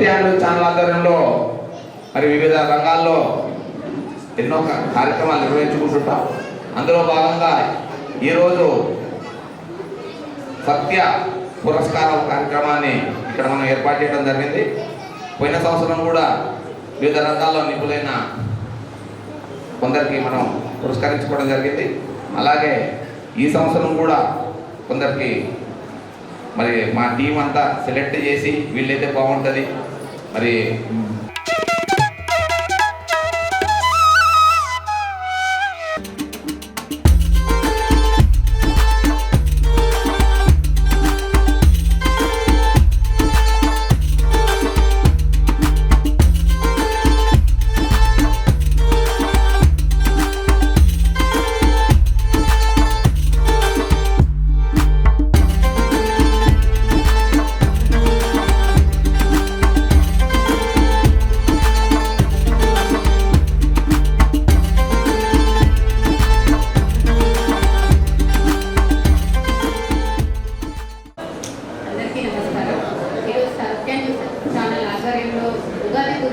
సత్యాలు ఛానల్ ఆధ్వర్యంలో మరి వివిధ రంగాల్లో ఎన్నో కార్యక్రమాలు నిర్వహించుకుంటుంటాం. అందులో భాగంగా ఈరోజు సత్య పురస్కారాల కార్యక్రమాన్ని ఇక్కడ మనం ఏర్పాటు చేయడం జరిగింది. పోయిన సంవత్సరం కూడా వివిధ రంగాల్లో నిపుణులైన కొందరికి మనం పురస్కరించుకోవడం జరిగింది. అలాగే ఈ సంవత్సరం కూడా కొందరికి మరి మా టీం అంతా సెలెక్ట్ చేసి వీళ్ళైతే బాగుంటుంది మరి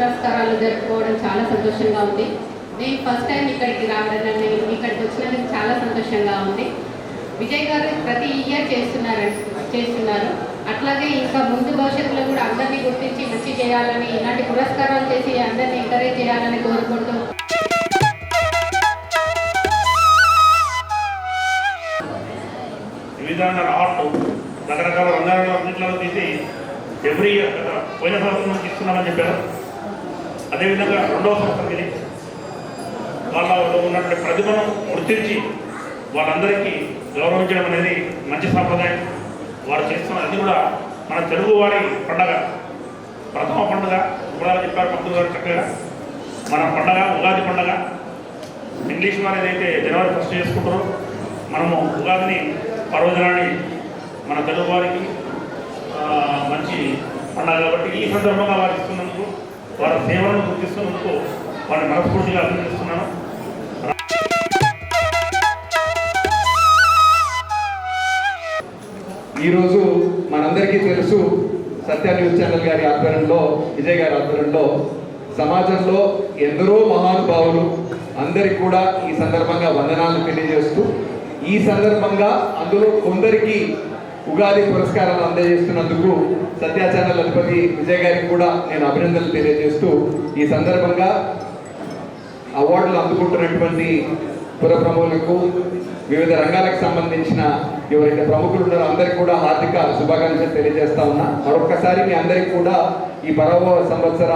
పురస్కారాలు జరుపుకోవడం చాలా సంతోషంగా ఉంది. నేను ఫస్ట్ టైం ఇక్కడికి రావడం, ఇక్కడికి వచ్చినందుకు చాలా సంతోషంగా ఉంది. విజయ్ గారు ప్రతి ఇయర్ చేస్తున్నారు. అట్లాగే ఇంకా ముందు భవిష్యత్తులో కూడా అందరినీ గుర్తించి మంచి చేయాలని, ఇలాంటి పురస్కారాలు చేసి అందరినీ ఎంకరేజ్ చేయాలని కోరుకుంటూ వివిధ ఆర్ట్ రకరకాల రంగాలలో తీసి ఎవ్రీ ఇయర్ పోయిన సంవత్సరం నుంచి ఇస్తున్నామని చెప్పారు. అదేవిధంగా రెండవ సంవత్సరం ఇది వాళ్ళలో ఉన్నటువంటి ప్రతిభను గుర్తించి వాళ్ళందరికీ గౌరవించడం అనేది మంచి సాంప్రదాయం. వారు చేస్తున్న అది కూడా మన తెలుగు వారి పండగ, ప్రథమ పండుగ కూడా చెప్పారు పంతులు గారు చక్కగా. మన పండగ ఉగాది పండగ. ఇంగ్లీష్ వారు ఏదైతే జనవరి 1 చేసుకుంటారో మనము ఉగాదిని పర్వదినాన్ని మన తెలుగు వారికి మంచి పండుగ కాబట్టి ఈ సందర్భంగా వారు ఇస్తున్నందుకు, వారి సేవలను గుర్తిస్తున్నందుకు వారిని మనస్ఫూర్తిగా అభినందిస్తున్నాను. ఈరోజు మనందరికీ తెలుసు సత్య న్యూస్ ఛానల్ గారి ఆధ్వర్యంలో, విజయ్ గారి ఆధ్వర్యంలో సమాజంలో ఎందరో మహానుభావులు అందరికి కూడా ఈ సందర్భంగా వందనాలను తెలియజేస్తూ, ఈ సందర్భంగా అందులో కొందరికి ఉగాది పురస్కారాలు అందజేస్తున్నందుకు సత్య ఛానల్ అధిపతి విజయ్ గారికి కూడా నేను అభినందనలు తెలియజేస్తూ, ఈ సందర్భంగా అవార్డులు అందుకుంటున్నటువంటి పుర ప్రముఖులకు, వివిధ రంగాలకు సంబంధించిన ఎవరైతే ప్రముఖులు ఉన్నారో అందరికీ కూడా హార్దిక శుభాకాంక్షలు తెలియజేస్తా ఉన్నా. మరొక్కసారి మీ అందరికీ కూడా ఈ 12వ సంవత్సర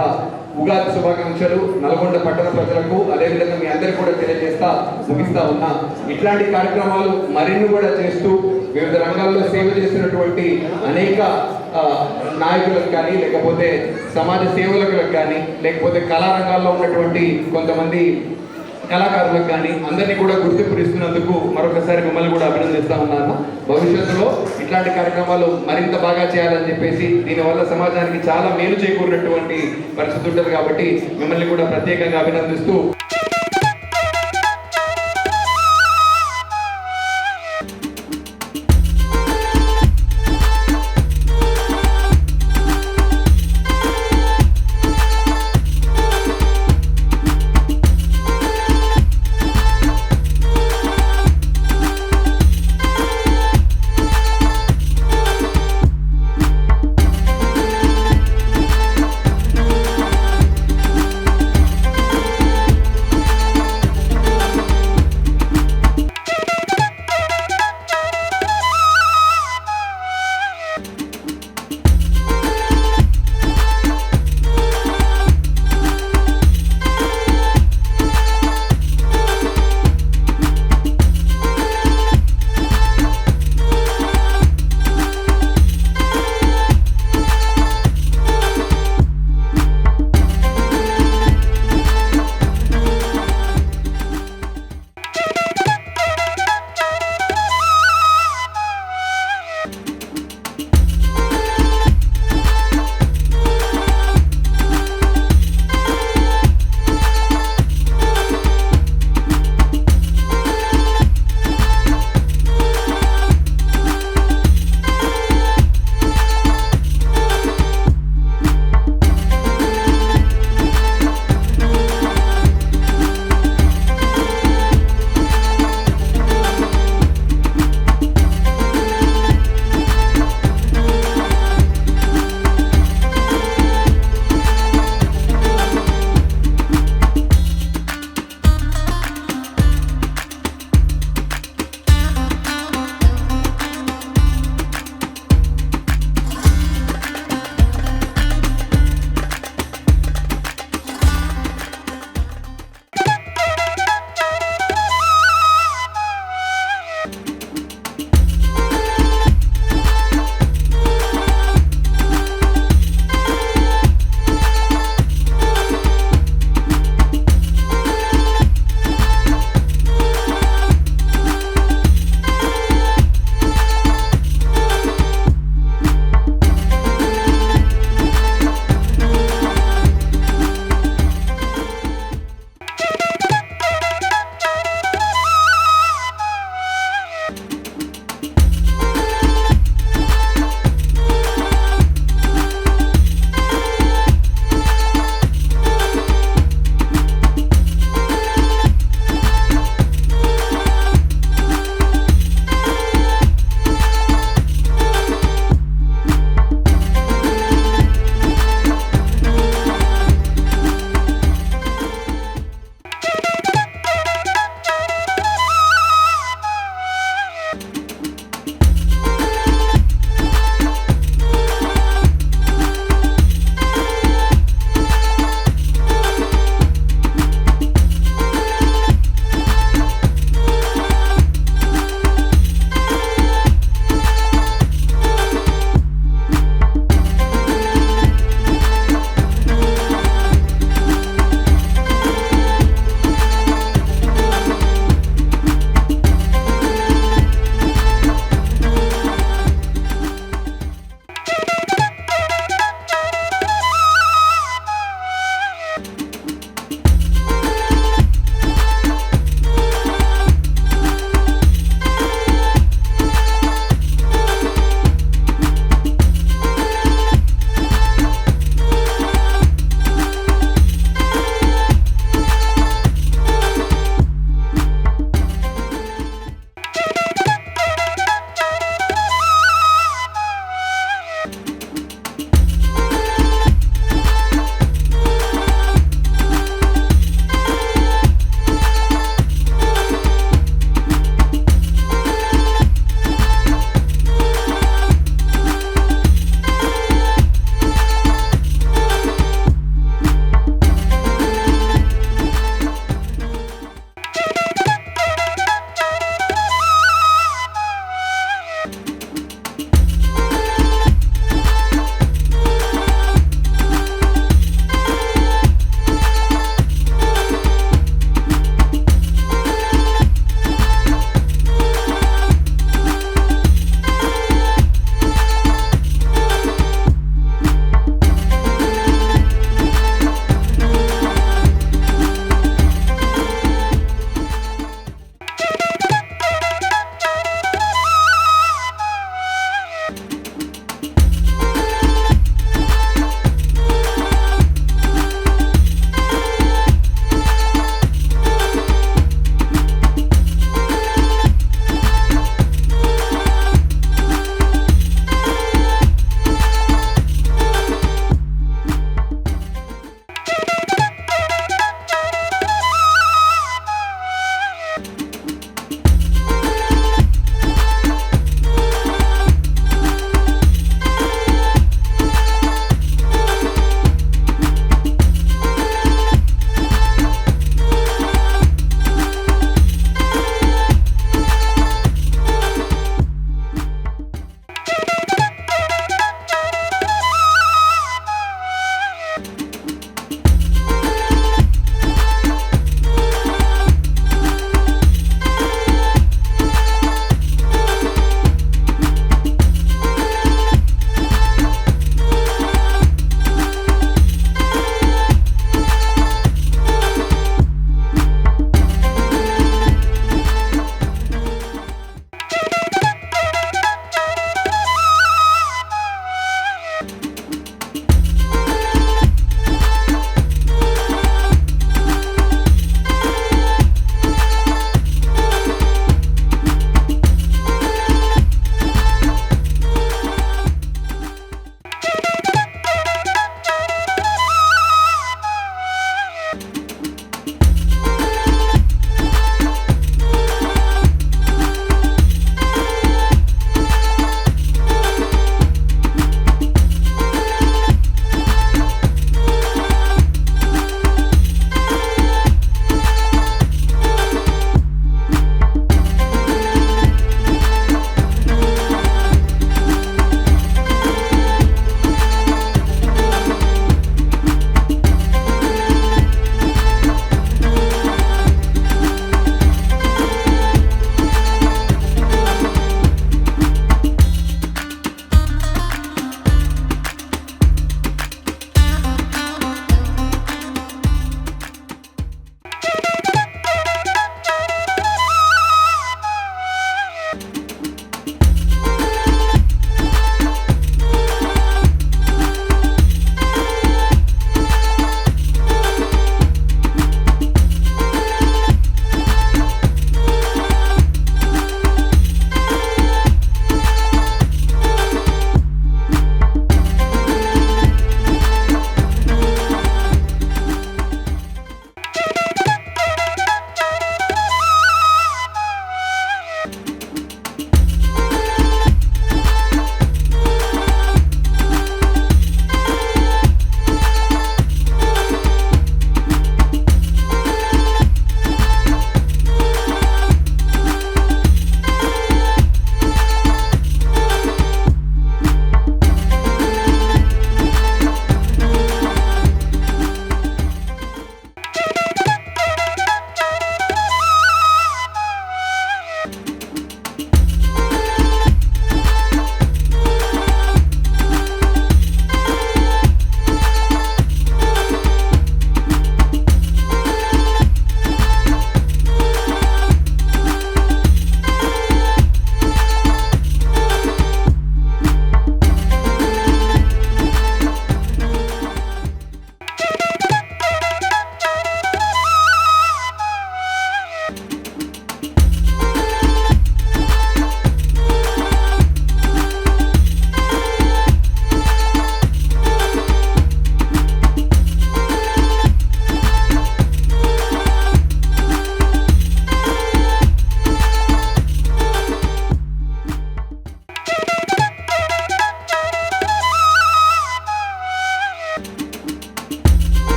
ఉగాది శుభాకాంక్షలు నల్గొండ పట్టణ ప్రజలకు, అదేవిధంగా మీ అందరికీ కూడా తెలియజేస్తా ముగిస్తా ఉన్నా. ఇట్లాంటి కార్యక్రమాలు మరిన్ని కూడా చేస్తూ వివిధ రంగాల్లో సేవ చేస్తున్నటువంటి అనేక నాయకులకు కానీ, లేకపోతే సమాజ సేవకులకు కానీ, లేకపోతే కళారంగాల్లో ఉన్నటువంటి కొంతమంది కళాకారులకు కానీ అందరినీ కూడా గుర్తింపు ఇస్తున్నందుకు మరొకసారి మిమ్మల్ని కూడా అభినందిస్తా ఉన్నాను. భవిష్యత్తులో ఇట్లాంటి కార్యక్రమాలు మరింత బాగా చేయాలని చెప్పేసి, దీనివల్ల సమాజానికి చాలా మేలు చేకూరినటువంటి పరిస్థితి ఉంటుంది కాబట్టి మిమ్మల్ని కూడా ప్రత్యేకంగా అభినందిస్తూ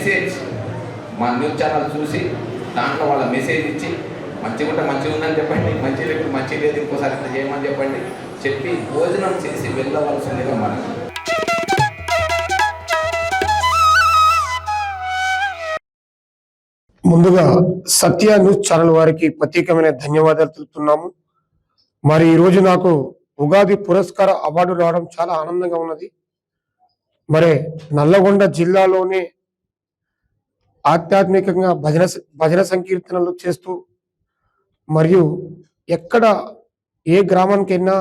మెసేజ్ మా న్యూస్ ఛానల్ చూసి దాంట్లో వాళ్ళ మెసేజ్ ఇచ్చి మంచిగా ఉంటే మంచిగా ఉందని చెప్పండి, మంచి లేదు మంచి లేదు ఇంకోసారి ఇట్లా చేయమని చెప్పండి, చెప్పి భోజనం చేసి వెళ్ళవలసిందిగా మనం. ముందుగా సత్య న్యూస్ ఛానల్ వారికి ప్రత్యేకమైన ధన్యవాదాలు తెలుపుతున్నాము. మరి ఈరోజు నాకు ఉగాది పురస్కార అవార్డు రావడం చాలా ఆనందంగా ఉన్నది. మరి నల్లగొండ జిల్లాలోనే ఆధ్యాత్మికంగా భజన సంకీర్తనలు చేస్తూ మరియు ఎక్కడ ఏ గ్రామానికైనా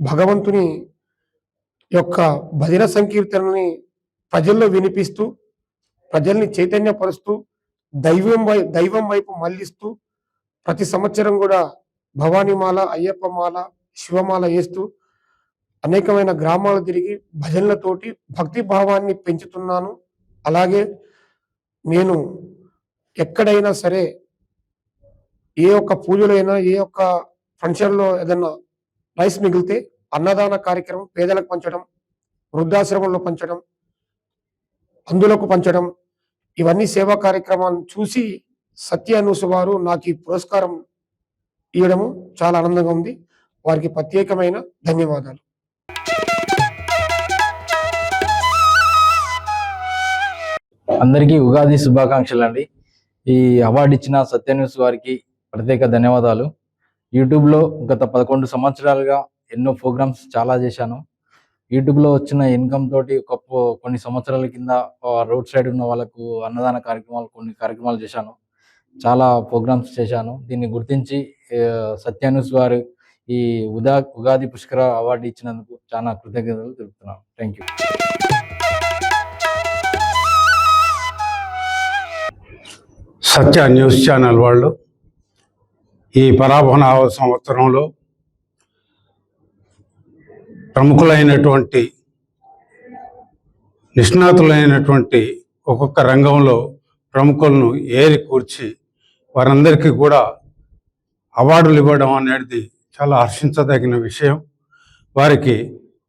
భగవంతుని యొక్క భజన సంకీర్తనని ప్రజల్లో వినిపిస్తూ ప్రజల్ని చైతన్యపరుస్తూ దైవం వైపు మళ్లిస్తూ ప్రతి సంవత్సరం కూడా భవానీమాల, అయ్యప్పమాల, శివమాల వేస్తూ అనేకమైన గ్రామాలు తిరిగి భజనలతోటి భక్తి భావాన్ని పెంచుతున్నాను. అలాగే నేను ఎక్కడైనా సరే ఏ ఒక్క పూజలైనా ఏ ఒక్క ఫంక్షన్లో ఏదైనా రైస్ మిగిలితే అన్నదాన కార్యక్రమం పేదలకు పంచడం, వృద్ధాశ్రమంలో పంచడం, అందులకు పంచడం, ఇవన్నీ సేవా కార్యక్రమాలను చూసి సత్య న్యూస్ వారు నాకు ఈ పురస్కారం ఇవ్వడము చాలా ఆనందంగా ఉంది. వారికి ప్రత్యేకమైన ధన్యవాదాలు. అందరికీ ఉగాది శుభాకాంక్షలు అండి. ఈ అవార్డు ఇచ్చిన సత్య న్యూస్ వారికి ప్రత్యేక ధన్యవాదాలు. యూట్యూబ్లో గత 11 సంవత్సరాలుగా ఎన్నో ప్రోగ్రామ్స్ చాలా చేశాను. యూట్యూబ్లో వచ్చిన ఇన్కమ్ తోటి కొన్ని సంవత్సరాల కింద రోడ్ సైడ్ ఉన్న వాళ్ళకు అన్నదాన కార్యక్రమాలు కొన్ని కార్యక్రమాలు చేశాను. చాలా ప్రోగ్రామ్స్ చేశాను. దీన్ని గుర్తించి సత్య న్యూస్ వారు ఈ ఉగాది పుష్కర అవార్డు ఇచ్చినందుకు చాలా కృతజ్ఞతలు తెలుపుతున్నాను. Thank you. Satya news channel వాళ్ళు ఈ పరాభవన సంవత్సరంలో ప్రముఖులైనటువంటి నిష్ణాతులైనటువంటి ఒక్కొక్క రంగంలో ప్రముఖులను ఏరి కూర్చి వారందరికీ కూడా అవార్డులు ఇవ్వడం అనేది చాలా హర్షించదగిన విషయం. వారికి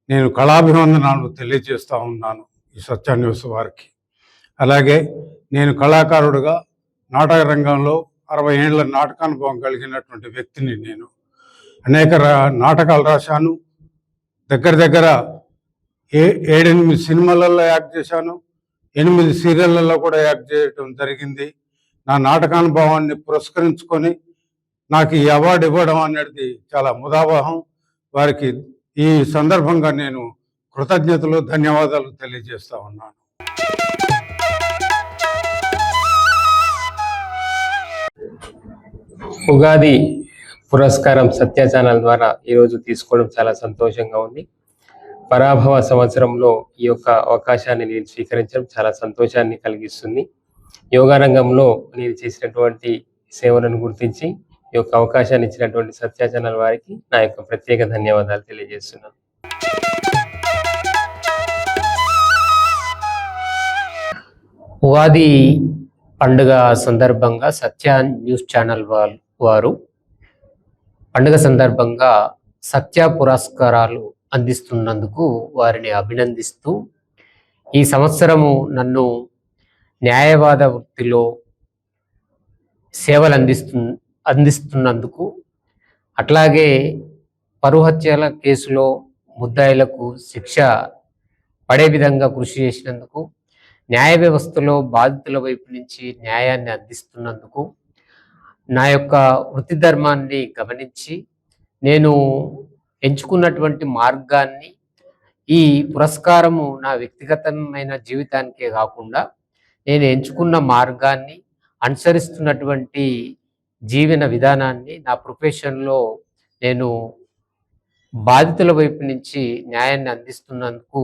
నేను కళాభివందనాలు తెలియజేస్తూ ఉన్నాను ఈ సత్య న్యూస్ వారికి. అలాగే నేను కళాకారుడుగా నాటక రంగంలో 60 ఏళ్ల నాటకానుభవం కలిగినటువంటి వ్యక్తిని. నేను అనేక నాటకాలు రాశాను. దగ్గర 7-8 సినిమాలలో యాక్ట్ చేశాను. 8 సీరియళ్లలో కూడా యాక్ట్ చేయడం జరిగింది. నా నాటకానుభవాన్ని పురస్కరించుకొని నాకు ఈ అవార్డు ఇవ్వడం అనేది చాలా ముదావహం. వారికి ఈ సందర్భంగా నేను కృతజ్ఞతలు, ధన్యవాదాలు తెలియజేస్తా ఉన్నాను. ఉగాది పురస్కారం సత్య ఛానల్ ద్వారా ఈరోజు తీసుకోవడం చాలా సంతోషంగా ఉంది. పరాభవ సంవత్సరంలో ఈ యొక్క అవకాశాన్ని నేను స్వీకరించడం చాలా సంతోషాన్ని కలిగిస్తుంది. యోగా రంగంలో నేను చేసినటువంటి సేవలను గుర్తించి ఈ యొక్క అవకాశాన్ని ఇచ్చినటువంటి సత్య ఛానల్ వారికి నా యొక్క ప్రత్యేక ధన్యవాదాలు తెలియజేస్తున్నాను. ఉగాది పండుగ సందర్భంగా సత్య న్యూస్ ఛానల్ వారు పండుగ సందర్భంగా సత్య పురస్కారాలు అందిస్తున్నందుకు వారిని అభినందిస్తూ, ఈ సంవత్సరము నన్ను న్యాయవాద వృత్తిలో సేవలు అందిస్తున్నందుకు, అట్లాగే పరుహత్యల కేసులో ముద్దాయిలకు శిక్ష పడే విధంగా కృషి చేసినందుకు, న్యాయ వ్యవస్థలో బాధితుల వైపు నుంచి న్యాయాన్ని అందిస్తున్నందుకు, నా యొక్క వృత్తి ధర్మాన్ని గమనించి నేను ఎంచుకున్నటువంటి మార్గాన్ని, ఈ పురస్కారము నా వ్యక్తిగతమైన జీవితానికే కాకుండా నేను ఎంచుకున్న మార్గాన్ని అనుసరిస్తున్నటువంటి జీవన విధానాన్ని నా ప్రొఫెషన్లో నేను బాధితుల వైపు నుంచి న్యాయాన్ని అందిస్తున్నందుకు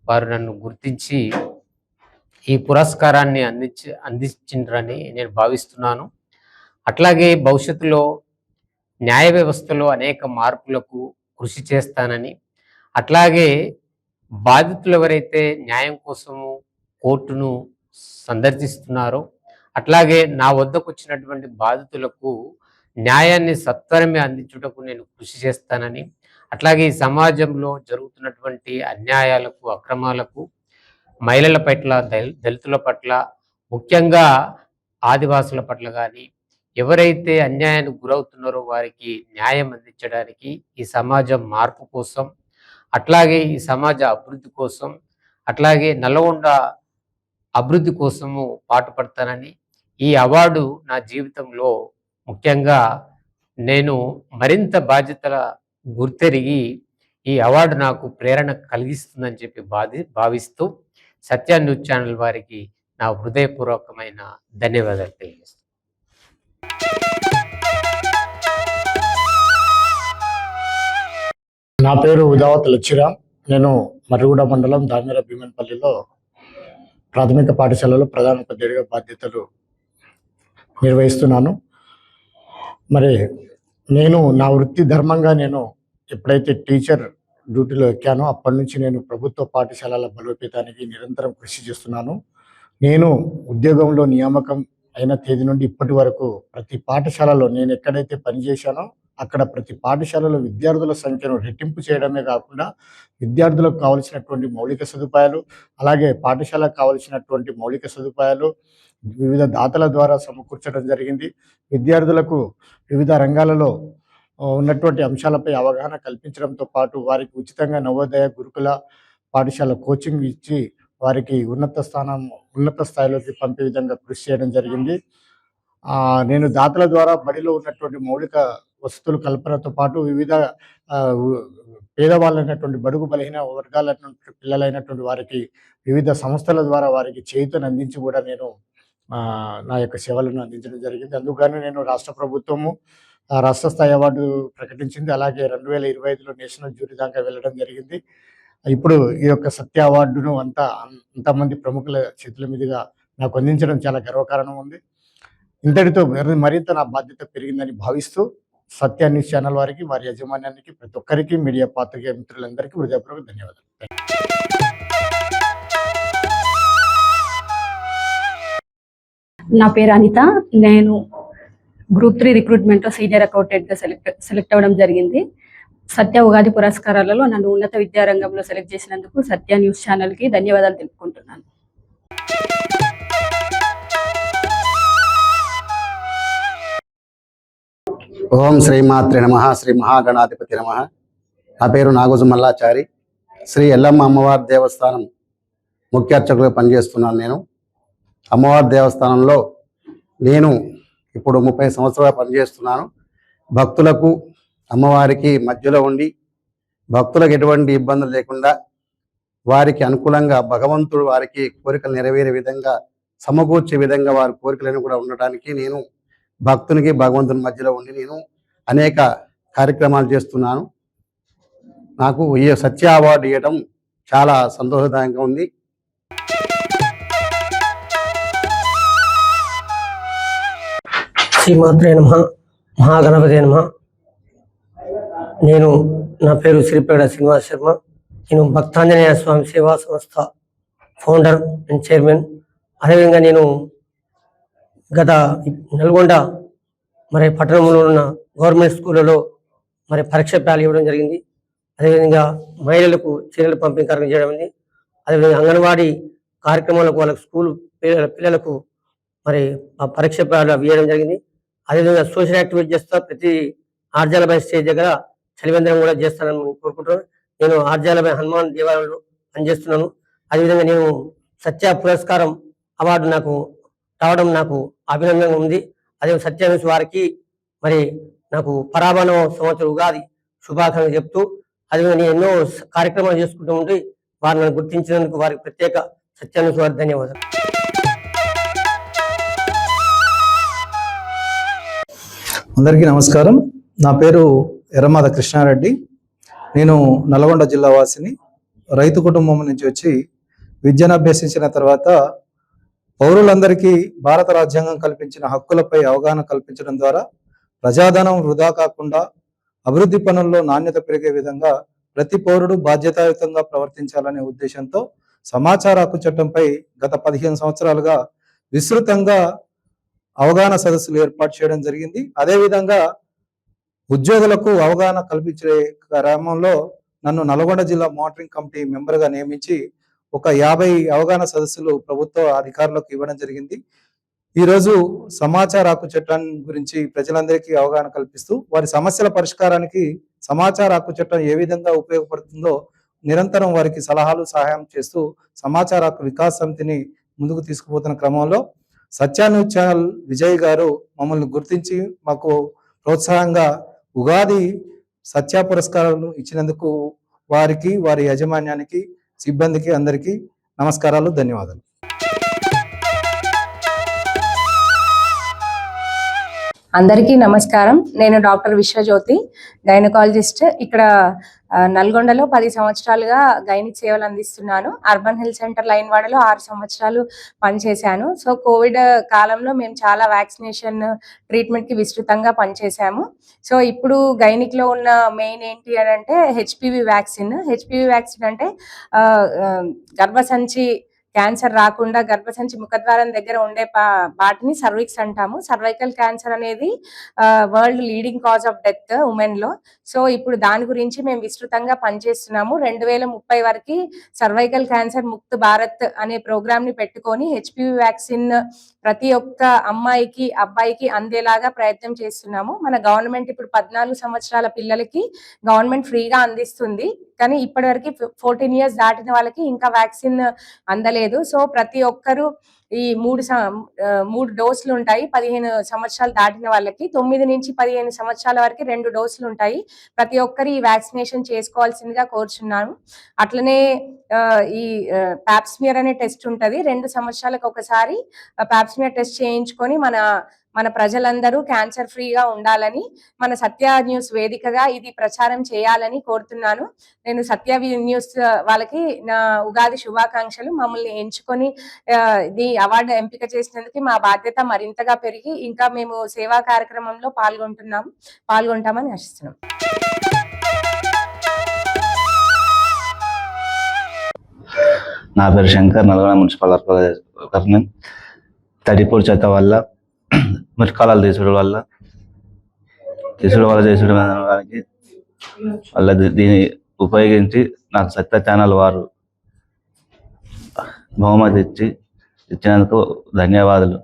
వారు నన్ను గుర్తించి ఈ పురస్కారాన్ని అందించిండ్రని నేను భావిస్తున్నాను. అట్లాగే భవిష్యత్తులో న్యాయ వ్యవస్థలో అనేక మార్పులకు కృషి చేస్తానని, అట్లాగే బాధితులు ఎవరైతే న్యాయం కోసము కోర్టును సందర్శిస్తున్నారో, అట్లాగే నా వద్దకు వచ్చినటువంటి బాధితులకు న్యాయాన్ని సత్వరమే అందించుటకు నేను కృషి చేస్తానని, అట్లాగే ఈ సమాజంలో జరుగుతున్నటువంటి అన్యాయాలకు, అక్రమాలకు, మహిళల పట్ల, దళితుల పట్ల, ముఖ్యంగా ఆదివాసుల పట్ల కానీ ఎవరైతే అన్యాయానికి గురవుతున్నారో వారికి న్యాయం అందించడానికి, ఈ సమాజం మార్పు కోసం, అట్లాగే ఈ సమాజ అభివృద్ధి కోసం, అట్లాగే నల్గొండ అభివృద్ధి కోసము పాటుపడతానని, ఈ అవార్డు నా జీవితంలో ముఖ్యంగా నేను మరింత బాధ్యతల గుర్తెరిగి ఈ అవార్డు నాకు ప్రేరణ కలిగిస్తుందని చెప్పి భావిస్తూ సత్య న్యూస్ ఛానల్ వారికి నా హృదయపూర్వకమైన ధన్యవాదాలు తెలియజేస్తాను. నా పేరు ఉదావత్ లచ్చిరామ్. నేను మర్రిగూడ మండలం దామెర భీమన్పల్లిలో ప్రాథమిక పాఠశాలలో ప్రధాన ఉపాధ్యాయుడిగా బాధ్యతలు నిర్వహిస్తున్నాను. మరి నేను నా వృత్తి ధర్మంగా నేను ఎప్పుడైతే టీచర్ డ్యూటీలో ఎక్కానో అప్పటి నుంచి నేను ప్రభుత్వ పాఠశాలల బలోపేతానికి నిరంతరం కృషి చేస్తున్నాను. నేను ఉద్యోగంలో నియామకం అయిన తేదీ నుండి ఇప్పటి వరకు ప్రతి పాఠశాలలో నేను ఎక్కడైతే పనిచేశానో అక్కడ ప్రతి పాఠశాలలో విద్యార్థుల సంఖ్యను రెట్టింపు చేయడమే కాకుండా విద్యార్థులకు కావలసినటువంటి మౌలిక సదుపాయాలు, అలాగే పాఠశాలకు కావలసినటువంటి మౌలిక సదుపాయాలు వివిధ దాతల ద్వారా సమకూర్చడం జరిగింది. విద్యార్థులకు వివిధ రంగాలలో ఉన్నటువంటి అంశాలపై అవగాహన కల్పించడంతో పాటు వారికి ఉచితంగా నవోదయ గురుకుల పాఠశాల కోచింగ్ ఇచ్చి వారికి ఉన్నత స్థాయిలోకి పంపే విధంగా కృషి చేయడం జరిగింది. నేను దాతల ద్వారా బడిలో ఉన్నటువంటి మౌలిక వసతుల కల్పనతో పాటు వివిధ పేదవాళ్ళైనటువంటి బడుగు బలహీన వర్గాలైనటువంటి పిల్లలైనటువంటి వారికి వివిధ సంస్థల ద్వారా వారికి చేయూతను అందించి కూడా నేను నా యొక్క సేవలను అందించడం జరిగింది. అందుకని నేను రాష్ట్ర ప్రభుత్వము రాష్ట్ర స్థాయి అవార్డు ప్రకటించింది. అలాగే 2025లో నేషనల్ జ్యూరీ దాకా వెళ్ళడం జరిగింది. ఇప్పుడు ఈ యొక్క సత్య అవార్డును అంతమంది ప్రముఖుల చేతుల మీదుగా నాకు అందించడం చాలా గర్వకారణం ఉంది. ఇంతటితో మరింత నా బాధ్యత పెరిగిందని భావిస్తూ సత్య న్యూస్ ఛానల్ వారికి, వారి యాజమాన్యానికి, ప్రతి ఒక్కరికి, మీడియా పాత్రికేయ మిత్రులందరికీ హృదయపూర్వక ధన్యవాదాలు. నా పేరు అనిత. నేను గ్రూప్ 3 రిక్రూట్మెంట్లో సీనియర్ అకౌంటెంట్గా సెలెక్ట్ అవ్వడం జరిగింది. సత్య ఉగాది పురస్కారాలలో నన్ను ఉన్నత విద్యారంగంలో సెలెక్ట్ చేసినందుకు సత్య న్యూస్ ఛానల్కి ధన్యవాదాలు తెలుపుకుంటున్నాను. ఓం శ్రీమాత్రి నమః. శ్రీ మహాగణాధిపతి నమః. నా పేరు నాగోజు మల్లాచారి. శ్రీ ఎల్లమ్మ అమ్మవారి దేవస్థానం ముఖ్య అర్చకులుగా పనిచేస్తున్నాను. నేను అమ్మవారి దేవస్థానంలో నేను ఇప్పుడు 30 సంవత్సరాలు పనిచేస్తున్నాను. భక్తులకు అమ్మవారికి మధ్యలో ఉండి భక్తులకు ఎటువంటి ఇబ్బందులు లేకుండా వారికి అనుకూలంగా భగవంతుడు వారికి కోరికలు నెరవేరే విధంగా సమకూర్చే విధంగా వారి కోరికలను కూడా ఉండటానికి నేను భక్తునికి భగవంతుని మధ్యలో ఉండి నేను అనేక కార్యక్రమాలు చేస్తున్నాను. నాకు ఈ సత్య అవార్డు ఇవ్వడం చాలా సంతోషదాయంగా ఉంది. శ్రీమాత్రే నమః. మహాగణపతి నమః. నా పేరు శ్రీపేడ శ్రీనివాస్ శర్మ. నేను భక్తాంజనేయ స్వామి సేవా సంస్థ ఫౌండర్ అండ్ చైర్మన్. అదేవిధంగా నేను గత నల్గొండ పట్టణంలో ఉన్న గవర్నమెంట్ స్కూళ్ళలో పరీక్ష ప్యాలు ఇవ్వడం జరిగింది. అదేవిధంగా మహిళలకు చీరలు పంపిణీ కార్యక్రమం చేయడం జరిగింది. అదేవిధంగా అంగన్వాడీ కార్యక్రమాలకు వాళ్ళకు స్కూల్ పిల్లలకు ఆ పరీక్ష ప్యాలు ఇవ్వడం జరిగింది. అదేవిధంగా సోషల్ యాక్టివిటీ చేస్తా ప్రతి ఆర్జాలపై స్టేజ్ దగ్గర చలివేంద్రం కూడా చేస్తానని కోరుకుంటున్నాను. నేను ఆర్జాలపై హనుమాన్ దేవాలయంలో పనిచేస్తున్నాను. అదేవిధంగా నేను సత్య పురస్కారం అవార్డు నాకు రావడం నాకు అభినందనగా ఉంది. అదే సత్య న్యూస్ వారికి నాకు పరాభవ సంవత్సరం ఉగాది శుభాకాంక్షలు చెప్తూ అదేవిధంగా నేను ఎన్నో కార్యక్రమాలు చేసుకుంటూ ఉండి వారిని గుర్తించినందుకు వారికి ప్రత్యేక సత్య న్యూస్ వారికి ధన్యవాదాలు. అందరికీ నమస్కారం. నా పేరు ఎర్రమాద కృష్ణారెడ్డి. నేను నల్గొండ జిల్లా వాసిని. రైతు కుటుంబం నుంచి వచ్చి విద్యను అభ్యసించిన తర్వాత పౌరులందరికీ భారత రాజ్యాంగం కల్పించిన హక్కులపై అవగాహన కల్పించడం ద్వారా ప్రజాధనం వృధా కాకుండా అభివృద్ధి పనుల్లో నాణ్యత పెరిగే విధంగా ప్రతి పౌరుడు బాధ్యతాయుతంగా ప్రవర్తించాలనే ఉద్దేశంతో సమాచార హక్కు చట్టంపై గత 15 సంవత్సరాలుగా విస్తృతంగా అవగాహన సదస్సులు ఏర్పాటు చేయడం జరిగింది. అదేవిధంగా ఉద్యోగులకు అవగాహన కల్పించే క్రమంలో నన్ను నల్గొండ జిల్లా మానిటరింగ్ కమిటీ మెంబర్గా నియమించి ఒక 50 అవగాహన సదస్సులు ప్రభుత్వ అధికారులకు ఇవ్వడం జరిగింది. ఈరోజు సమాచార హక్కు చట్టం గురించి ప్రజలందరికీ అవగాహన కల్పిస్తూ వారి సమస్యల పరిష్కారానికి సమాచార హక్కు చట్టం ఏ విధంగా ఉపయోగపడుతుందో నిరంతరం వారికి సలహాలు సహాయం చేస్తూ సమాచార హక్కు వికాస్ సమితిని ముందుకు తీసుకుపోతున్న క్రమంలో సత్య న్యూస్ ఛానల్ విజయ్ గారు మమ్మల్ని గుర్తించి మాకు ప్రోత్సాహంగా ఉగాది సత్య పురస్కారాలు ఇచ్చినందుకు వారికి, వారి యాజమాన్యానికి, సిబ్బందికి అందరికీ నమస్కారాలు, ధన్యవాదాలు. అందరికీ నమస్కారం. నేను డాక్టర్ విశ్వజ్యోతి, గైనకాలజిస్ట్. ఇక్కడ నల్గొండలో 10 సంవత్సరాలుగా గైనిక్ సేవలు అందిస్తున్నాను. అర్బన్ హెల్త్ సెంటర్ లైన్వాడలో 6 సంవత్సరాలు పనిచేశాను. సో కోవిడ్ కాలంలో మేము చాలా వ్యాక్సినేషన్ ట్రీట్మెంట్కి విస్తృతంగా పనిచేశాము. సో ఇప్పుడు గైనిక్లో ఉన్న మెయిన్ ఏంటి అని అంటే హెచ్పివి వ్యాక్సిన్. హెచ్పివి వ్యాక్సిన్ అంటే గర్భసంచి క్యాన్సర్ రాకుండా గర్భసంచి ముఖద్వారం దగ్గర ఉండే వాటిని సర్విక్స్ అంటాము. సర్వైకల్ క్యాన్సర్ అనేది world leading cause of death women లో. సో ఇప్పుడు దాని గురించి మేము విస్తృతంగా పనిచేస్తున్నాము. 2030 వరకు సర్వైకల్ క్యాన్సర్ ముక్త్ భారత్ అనే ప్రోగ్రామ్ ని పెట్టుకొని హెచ్పివి వ్యాక్సిన్ ప్రతి ఒక్క అమ్మాయికి అబ్బాయికి అందేలాగా ప్రయత్నం చేస్తున్నాము. మన గవర్నమెంట్ ఇప్పుడు 14 సంవత్సరాల పిల్లలకి గవర్నమెంట్ ఫ్రీగా అందిస్తుంది. కానీ ఇప్పటివరకు 14 years దాటిన వాళ్ళకి ఇంకా వ్యాక్సిన్ అందలేదు. సో ప్రతి ఒక్కరు ఈ 3 డోసులు ఉంటాయి 15 సంవత్సరాలు దాటిన వాళ్ళకి. 9 నుంచి 15 సంవత్సరాల వరకు 2 డోసులు ఉంటాయి. ప్రతి ఒక్కరు ఈ వ్యాక్సినేషన్ చేసుకోవాల్సిందిగా కోరుచున్నాను. అట్లనే ఈ పాప్స్మియర్ అనే టెస్ట్ ఉంటది. 2 సంవత్సరాలకు ఒకసారి పాప్స్మియర్ టెస్ట్ చేయించుకొని మన ప్రజలందరూ క్యాన్సర్ ఫ్రీగా ఉండాలని మన సత్య న్యూస్ వేదికగా ఇది ప్రచారం చేయాలని కోరుతున్నాను. నేను సత్య న్యూస్ వాళ్ళకి నా ఉగాది శుభాకాంక్షలు. మమ్మల్ని ఎంచుకొని ఈ అవార్డు ఎంపిక చేసినందుకు మా బాధ్యత మరింతగా పెరిగి ఇంకా మేము సేవా కార్యక్రమంలో పాల్గొంటామని ఆశిస్తున్నాం. నా పేరు శంకర్, నల్గొండ మున్సిపల్ వర్కర్. తడిపొడి చెత్త వల్ల మురికాలాలు తీసుడు వల్ల దీన్ని ఉపయోగించి నాకు సత్య ఛానల్ వారు బహుమతి ఇచ్చినందుకు ధన్యవాదాలు.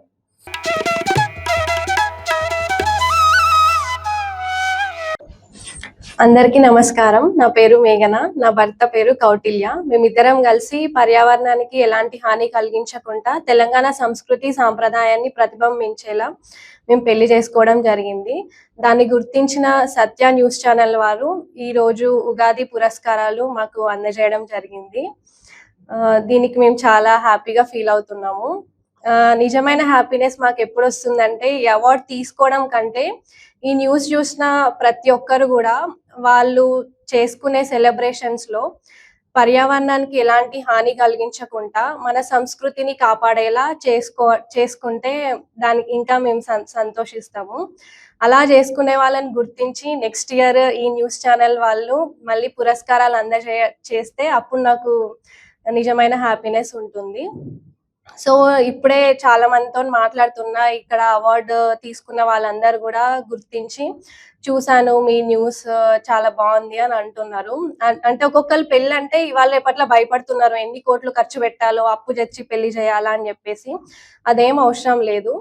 అందరికీ నమస్కారం. నా పేరు మేఘన, నా భర్త పేరు కౌటిల్య. మేమిద్దరం కలిసి పర్యావరణానికి ఎలాంటి హాని కలిగించకుండా తెలంగాణ సంస్కృతి సాంప్రదాయాన్ని ప్రతిబింబించేలా మేము పెళ్లి చేసుకోవడం జరిగింది. దాన్ని గుర్తించిన సత్య న్యూస్ ఛానల్ వారు ఈ రోజు ఉగాది పురస్కారాలు మాకు అందజేయడం జరిగింది. దీనికి మేము చాలా హ్యాపీగా ఫీల్ అవుతున్నాము. నిజమైన హ్యాపీనెస్ మాకు ఎప్పుడు వస్తుందంటే ఈ అవార్డు తీసుకోవడం కంటే ఈ న్యూస్ చూసిన ప్రతి ఒక్కరు కూడా వాళ్ళు చేసుకునే సెలబ్రేషన్స్ లో పర్యావరణానికి ఎలాంటి హాని కలిగించకుండా మన సంస్కృతిని కాపాడేలా చేసుకుంటే దానికి ఇంకా మేము సంతోషిస్తాము. అలా చేసుకునే వాళ్ళని గుర్తించి నెక్స్ట్ ఇయర్ ఈ న్యూస్ ఛానల్ వాళ్ళు మళ్ళీ పురస్కారాలు చేస్తే అప్పుడు నాకు నిజమైన హ్యాపీనెస్ ఉంటుంది. సో ఇప్పుడే చాలా మందితో మాట్లాడుతున్నా, ఇక్కడ అవార్డు తీసుకున్న వాళ్ళందరూ కూడా గుర్తించి చూసాను మీ న్యూస్ చాలా బాగుంది అని అంటున్నారు. అంటే ఒక్కొక్కరు పెళ్ళి అంటే ఇవాళ రేపట్ల భయపడుతున్నారు, ఎన్ని కోట్లు ఖర్చు పెట్టాలో, అప్పు తెచ్చి పెళ్లి చేయాలా అని చెప్పేసి. అదేం అవసరం లేదు.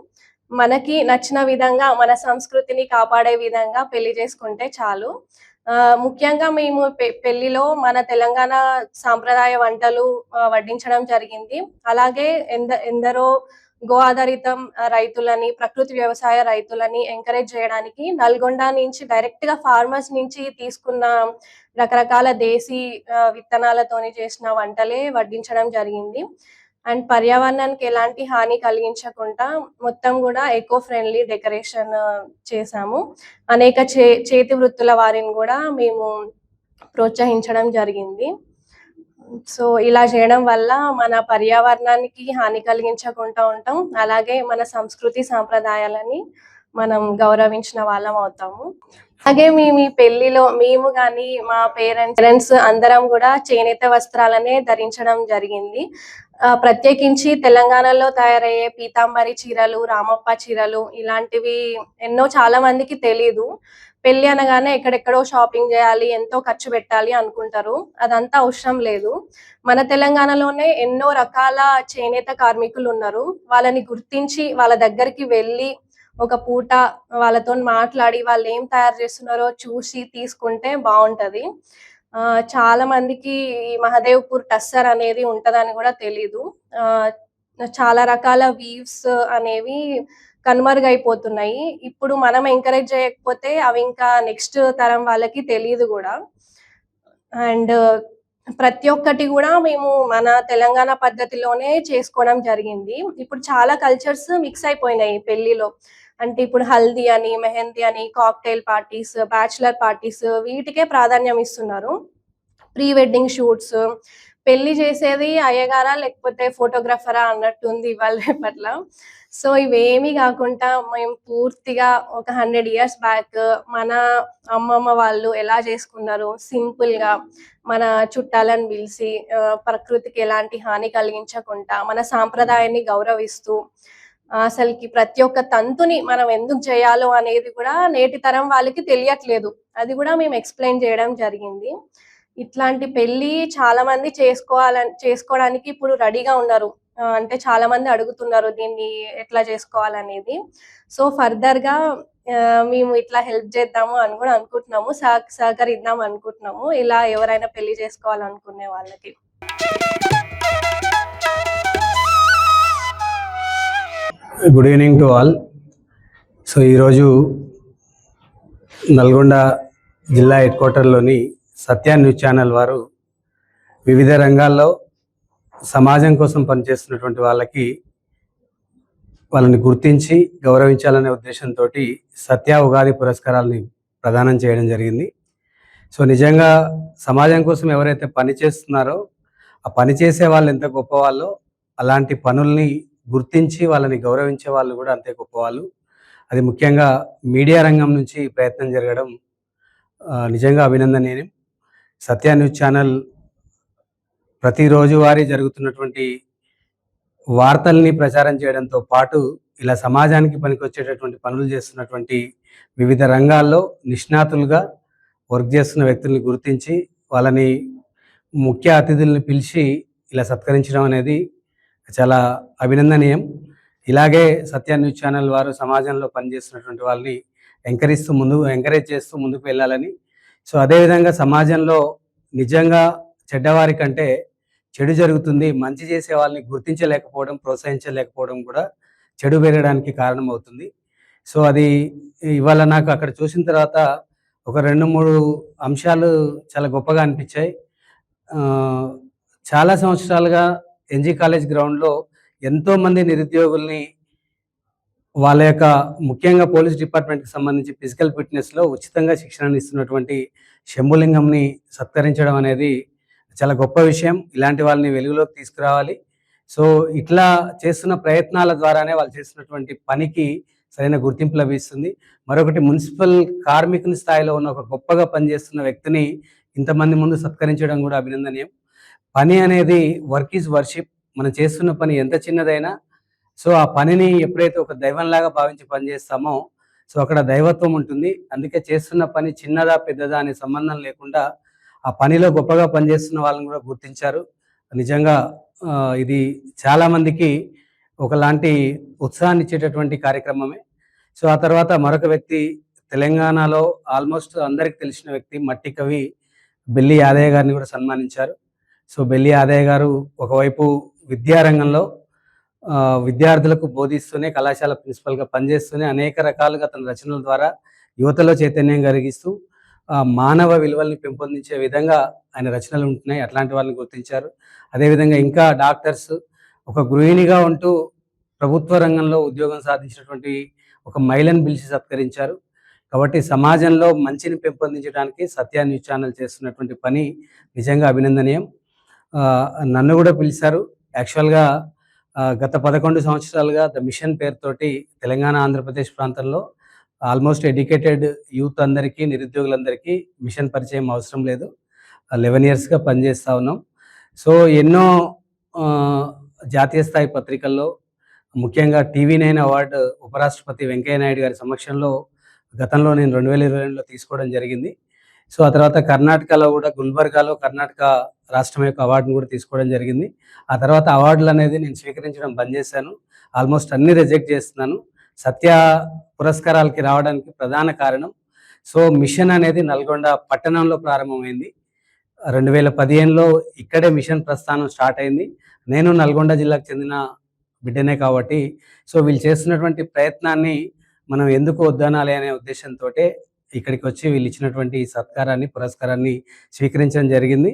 మనకి నచ్చిన విధంగా మన సంస్కృతిని కాపాడే విధంగా పెళ్లి చేసుకుంటే చాలు. ముఖ్యంగా మేము పెళ్లిలో మన తెలంగాణ సాంప్రదాయ వంటలు వడ్డించడం జరిగింది. అలాగే ఎందరో గో ఆధారితం రైతులని, ప్రకృతి వ్యవసాయ రైతులని ఎంకరేజ్ చేయడానికి నల్గొండ నుంచి డైరెక్ట్ గా ఫార్మర్స్ నుంచి తీసుకున్న రకరకాల దేశీ విత్తనాలతోని చేసిన వంటలే వడ్డించడం జరిగింది. అండ్ పర్యావరణానికి ఎలాంటి హాని కలిగించకుండా మొత్తం కూడా ఎకో ఫ్రెండ్లీ డెకరేషన్ చేశాము. అనేక చేతి వృత్తుల వారిని కూడా మేము ప్రోత్సహించడం జరిగింది. సో ఇలా చేయడం వల్ల మన పర్యావరణానికి హాని కలిగించకుండా ఉంటాం, అలాగే మన సంస్కృతి సాంప్రదాయాలని మనం గౌరవించిన వాళ్ళం అవుతాము. అలాగే మీ పెళ్లిలో మేము కానీ మా పేరెంట్స్ అందరం కూడా చేనేత వస్త్రాలనే ధరించడం జరిగింది. ప్రత్యేకించి తెలంగాణలో తయారయ్యే పీతాంబరి చీరలు, రామప్ప చీరలు ఇలాంటివి ఎన్నో చాలా మందికి తెలీదు. పెళ్లి అనగానే ఎక్కడెక్కడో షాపింగ్ చేయాలి, ఎంతో ఖర్చు పెట్టాలి అనుకుంటారు. అదంతా అవసరం లేదు. మన తెలంగాణలోనే ఎన్నో రకాల చేనేత కార్మికులు ఉన్నారు. వాళ్ళని గుర్తించి వాళ్ళ దగ్గరికి వెళ్ళి ఒక పూట వాళ్ళతో మాట్లాడి వాళ్ళు ఏం తయారు చేస్తున్నారో చూసి తీసుకుంటే బాగుంటది. చాలా మందికి ఈ మహదేవ్పూర్ టస్సర్ అనేది ఉంటదని కూడా తెలీదు. చాలా రకాల వీవ్స్ అనేవి కనుమరుగైపోతున్నాయి. ఇప్పుడు మనం ఎంకరేజ్ చేయకపోతే అవి ఇంకా నెక్స్ట్ తరం వాళ్ళకి తెలీదు కూడా. అండ్ ప్రతి ఒక్కటి కూడా మేము మన తెలంగాణ పద్ధతిలోనే చేసుకోవడం జరిగింది. ఇప్పుడు చాలా కల్చర్స్ మిక్స్ అయిపోయినాయి పెళ్లిలో. అంటే ఇప్పుడు హల్దీ అని, మెహందీ అని, కాక్టైల్ పార్టీస్, బ్యాచులర్ పార్టీస్ వీటికే ప్రాధాన్యం ఇస్తున్నారు. ప్రీ వెడ్డింగ్ షూట్స్, పెళ్లి చేసేది అయ్యగారా లేకపోతే ఫోటోగ్రాఫరా అన్నట్టుంది ఇవాళ రేపట్ల. సో ఇవేమీ కాకుండా మేము పూర్తిగా ఒక 100 years బ్యాక్ మన అమ్మమ్మ వాళ్ళు ఎలా చేసుకున్నారు, సింపుల్గా మన చుట్టాలను పిలిచి ప్రకృతికి ఎలాంటి హాని కలిగించకుండా మన సాంప్రదాయాన్ని గౌరవిస్తూ అసలుకి ప్రతి ఒక్క తంతుని మనం ఎందుకు చేయాలో అనేది కూడా నేటి తరం వాళ్ళకి తెలియట్లేదు. అది కూడా మేము ఎక్స్ప్లెయిన్ చేయడం జరిగింది. ఇట్లాంటి పెళ్లి చాలా మంది చేసుకోవడానికి ఇప్పుడు రెడీగా ఉన్నారు. అంటే చాలా మంది అడుగుతున్నారు దీన్ని ఎట్లా చేసుకోవాలనేది. సో ఫర్దర్ గా మేము ఇట్లా హెల్ప్ చేద్దాము అని కూడా అనుకుంటున్నాము, సహకరిద్దాం అనుకుంటున్నాము ఇలా ఎవరైనా పెళ్లి చేసుకోవాలనుకునే వాళ్ళకి. Good evening to all. So ఈరోజు నల్గొండ జిల్లా హెడ్ క్వార్టర్లోని సత్య న్యూస్ ఛానల్ వారు వివిధ రంగాల్లో సమాజం కోసం పనిచేస్తున్నటువంటి వాళ్ళని గుర్తించి గౌరవించాలనే ఉద్దేశంతో సత్య ఉగాది పురస్కారాలని ప్రదానం చేయడం జరిగింది. సో నిజంగా సమాజం కోసం ఎవరైతే పని చేస్తున్నారో ఆ పని చేసే వాళ్ళు ఎంత గొప్పవాళ్ళో అలాంటి పనుల్ని గుర్తించి వాళ్ళని గౌరవించే వాళ్ళు కూడా అంతే గొప్పవాళ్ళు. అది ముఖ్యంగా మీడియా రంగం నుంచి ప్రయత్నం జరగడం నిజంగా అభినందనీయం. సత్య న్యూస్ ఛానల్ ప్రతిరోజు వారీ జరుగుతున్నటువంటి వార్తల్ని ప్రచారం చేయడంతో పాటు ఇలా సమాజానికి పనికొచ్చేటటువంటి పనులు చేస్తున్నటువంటి వివిధ రంగాల్లో నిష్ణాతులుగా వర్క్ చేస్తున్న వ్యక్తుల్ని గుర్తించి వాళ్ళని ముఖ్య అతిథుల్ని పిలిచి ఇలా సత్కరించడం అనేది చాలా అభినందనీయం. ఇలాగే సత్య న్యూస్ ఛానల్ వారు సమాజంలో పనిచేస్తున్నటువంటి వాళ్ళని ఎంకరేజ్ చేస్తూ ముందుకు వెళ్ళాలని. సో అదేవిధంగా సమాజంలో నిజంగా చెడ్డవారి కంటే చెడు జరుగుతుంది, మంచి చేసే వాళ్ళని గుర్తించలేకపోవడం, ప్రోత్సహించలేకపోవడం కూడా చెడు పెరగడానికి కారణమవుతుంది. సో అది ఇవాళ నాకు అక్కడ చూసిన తర్వాత ఒక 2-3 అంశాలు చాలా గొప్పగా అనిపించాయి. చాలా సంవత్సరాలుగా ఎన్జీ కాలేజ్ గ్రౌండ్లో ఎంతోమంది నిరుద్యోగుల్ని వాళ్ళ యొక్క ముఖ్యంగా పోలీస్ డిపార్ట్మెంట్కి సంబంధించి ఫిజికల్ ఫిట్నెస్లో ఉచితంగా శిక్షణ ఇస్తున్నటువంటి శంభులింగంని సత్కరించడం అనేది చాలా గొప్ప విషయం. ఇలాంటి వాళ్ళని వెలుగులోకి తీసుకురావాలి. సో ఇట్లా చేస్తున్న ప్రయత్నాల ద్వారానే వాళ్ళు చేస్తున్నటువంటి పనికి సరైన గుర్తింపు లభిస్తుంది. మరొకటి మున్సిపల్ కార్మికుని స్థాయిలో ఉన్న ఒక గొప్పగా పనిచేస్తున్న వ్యక్తిని ఇంతమంది ముందు సత్కరించడం కూడా అభినందనీయం. పని అనేది వర్క్ ఈజ్ వర్షిప్. మనం చేస్తున్న పని ఎంత చిన్నదైనా సో ఆ పనిని ఎప్పుడైతే ఒక దైవంలాగా భావించి పనిచేస్తామో సో అక్కడ దైవత్వం ఉంటుంది. అందుకే చేస్తున్న పని చిన్నదా పెద్దదా అనే సంబంధం లేకుండా ఆ పనిలో గొప్పగా పనిచేస్తున్న వాళ్ళని కూడా గుర్తించారు. నిజంగా ఇది చాలామందికి ఒకలాంటి ఉత్సాహాన్ని ఇచ్చేటటువంటి కార్యక్రమమే. సో ఆ తర్వాత మరొక వ్యక్తి తెలంగాణలో ఆల్మోస్ట్ అందరికి తెలిసిన వ్యక్తి మట్టి కవి బెల్లి యాదయ్య గారిని కూడా సన్మానించారు. సో బెల్లి యాదయ్య గారు ఒకవైపు విద్యారంగంలో విద్యార్థులకు బోధిస్తూనే కళాశాల ప్రిన్సిపల్గా పనిచేస్తూనే అనేక రకాలుగా తన రచనల ద్వారా యువతలో చైతన్యం కలిగిస్తూ మానవ విలువల్ని పెంపొందించే విధంగా ఆయన రచనలు ఉంటున్నాయి. అట్లాంటి వాళ్ళని గుర్తించారు. అదేవిధంగా ఇంకా డాక్టర్స్, ఒక గృహిణిగా ఉంటూ ప్రభుత్వ రంగంలో ఉద్యోగం సాధించినటువంటి ఒక మహిళను పిలిచి సత్కరించారు. కాబట్టి సమాజంలో మంచిని పెంపొందించడానికి సత్య న్యూస్ ఛానల్ చేస్తున్నటువంటి పని నిజంగా అభినందనీయం. నన్ను కూడా పిలిచారు. యాక్చువల్గా గత 11 సంవత్సరాలుగా ద మిషన్ పేరుతోటి తెలంగాణ ఆంధ్రప్రదేశ్ ప్రాంతంలో ఆల్మోస్ట్ ఎడ్యుకేటెడ్ యూత్ అందరికీ, నిరుద్యోగులందరికీ మిషన్ పరిచయం అవసరం లేదు. 11 yearsగా పనిచేస్తూ ఉన్నాం. సో ఎన్నో జాతీయ స్థాయి పత్రికల్లో, ముఖ్యంగా TV9 అవార్డు ఉపరాష్ట్రపతి వెంకయ్య నాయుడు గారి సమక్షంలో గతంలో నేను 2022లో తీసుకోవడం జరిగింది. సో ఆ తర్వాత కర్ణాటకలో కూడా గుల్బర్గాలో కర్ణాటక రాష్ట్రం యొక్క అవార్డును కూడా తీసుకోవడం జరిగింది. ఆ తర్వాత అవార్డులు అనేది నేను స్వీకరించడం బంద్ చేశాను. ఆల్మోస్ట్ అన్ని రిజెక్ట్ చేస్తున్నాను. సత్య పురస్కారాలకి రావడానికి ప్రధాన కారణం, సో మిషన్ అనేది నల్గొండ పట్టణంలో ప్రారంభమైంది. 2015లో ఇక్కడే మిషన్ ప్రస్థానం స్టార్ట్ అయింది. నేను నల్గొండ జిల్లాకు చెందిన బిడ్డనే కాబట్టి సో వీళ్ళు చేస్తున్నటువంటి ప్రయత్నాన్ని మనం ఎందుకు వద్దనాలి అనే ఉద్దేశంతో ఇక్కడికి వచ్చి వీళ్ళు ఇచ్చినటువంటి సత్కారాన్ని, పురస్కారాన్ని స్వీకరించడం జరిగింది.